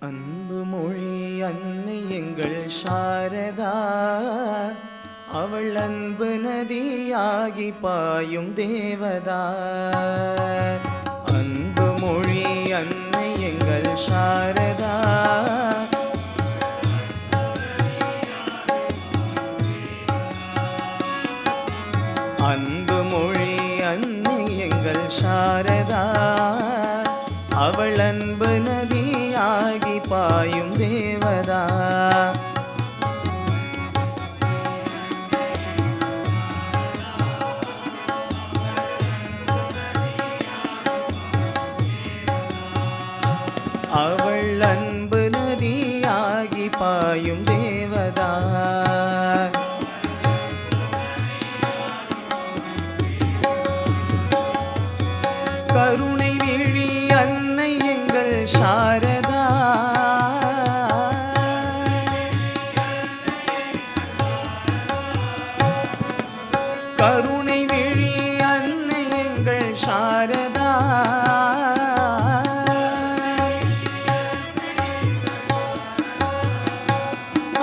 அன்பு மொழி அன்னை எங்கள் சாரதா, அவள் அன்பு நதியாகி பாயும் தேவதா. அன்பு மொழி அன்னை எங்கள் சாரதா, அன்பு மொழி அன்னை எங்கள் சாரதா, அவள் அன்பு நதியாகி பாயும் தேவதா. அவள் அன்பு நதியாகி பாயும் தேவதா. கருணை விழி அன்னை எங்கள் சாரதா, கருணை விழி அன்னை எங்கள் சாரதா.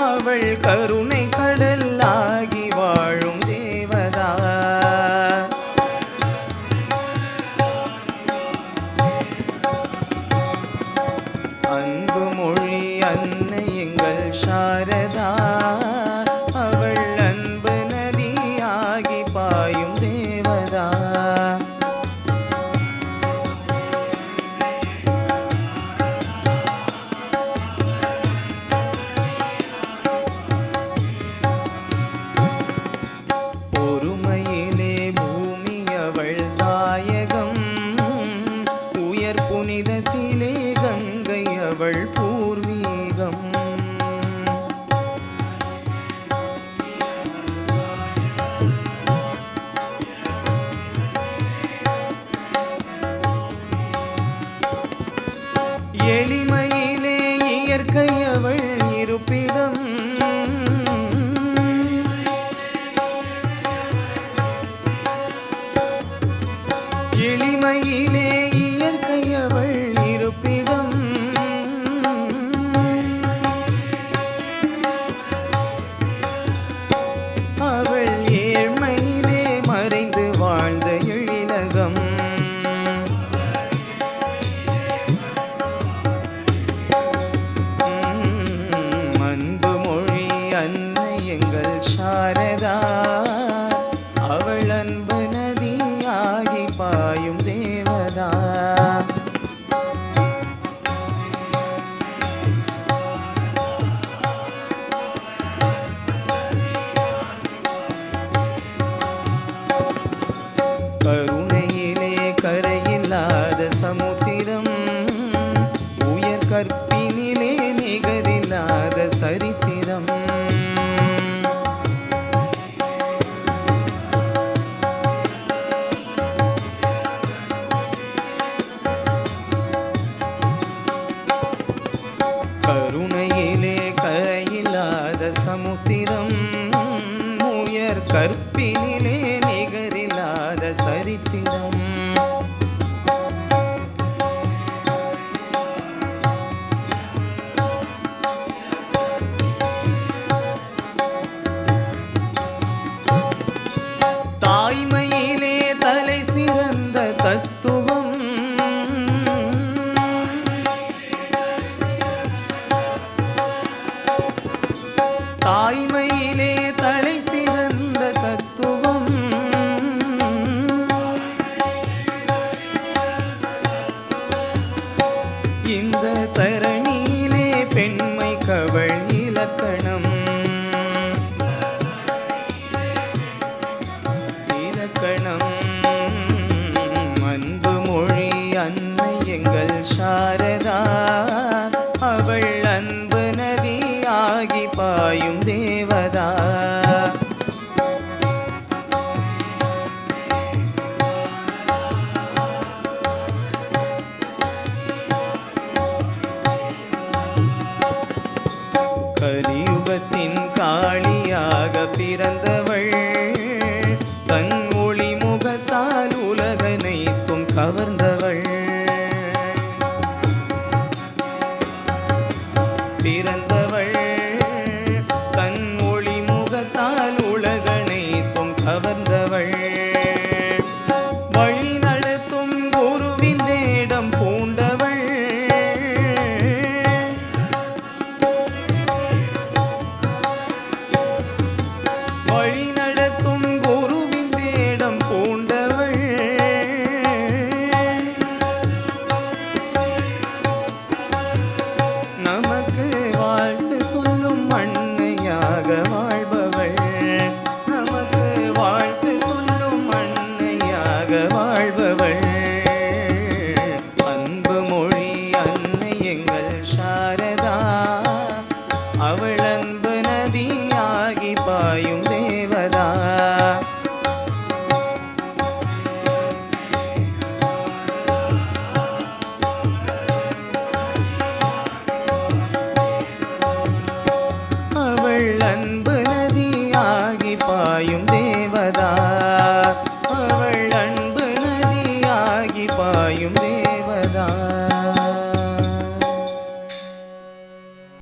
அவள் கருணை கடலாகி வாழும் தேவதா. அன்பு மொழி அன்னை எங்கள் சாரதா, அவள் அன்பு நதியாகி பாயும் தேவதா. பொறுமையிலே பூமி அவள் தாயகம், உயர் புனிதத்திலே கங்கை அவள் பூர்வீகம். எளிமையிலே இயற்கை அவள் இருப்பிடம், எளிமையிலே இயற்கை அவள் இருப்பிடம். அவள் ஏழ்மையிலே மறைந்து வாழ்ந்த எழிலகம். அன்பு மொழி அன்னை எங்கள் சாரதா, அவள் அன்பு நதியாகி பாயும் தேவதா. கருணையிலே கரையில்லாத சமுத்திரம், உயர் கற்பினிலே நிகரில்லாத சரித்திரம். கருணையிலே கரையில்லாத சமுத்திரம், உயர் கற்பினிலே நிகரில்லாத சரித்திரம். தாய்மையிலே தலை சிறந்த தத்துவம், தாய்மையிலே தலை சிறந்த தத்துவம். இந்த தரணியிலே பெண்மை கவள் இலக்கணம், இலக்கணம். அன்பு மொழி அன்னை எங்கள் சாரதா, அவள் அன்பு நதியாகி பாயும் தேவதா. கலியுகத்தின் காளியாக பிறந்தவள், தன் ஒளி முகத்தால் உலகனைத்தும் கவர்ந்தவள். பிறந்தவள் தன் ஒளி முகத்தால் உலகனைத்தும் கவர்ந்தவள் வழி நடத்தும் குருவின் வேடம் பூண்டவள் வழி நடத்தும் குருவின் வேடம் பூண்டவள் நமக்கு வாழ்த்து சொல்லும் அன்னையாக வாழ்பவள் நமக்கு வாழ்த்து சொல்லும் அன்னையாக வாழ்பவள் அன்பு மொழி அன்னை எங்கள் சாரதா அவள் அன்பு நதியாகி பாயும் தேவதா அவள் அன்பு நதியாகி பாயும் தேவதா அவள் அன்பு நதியாகி பாயும் தேவதா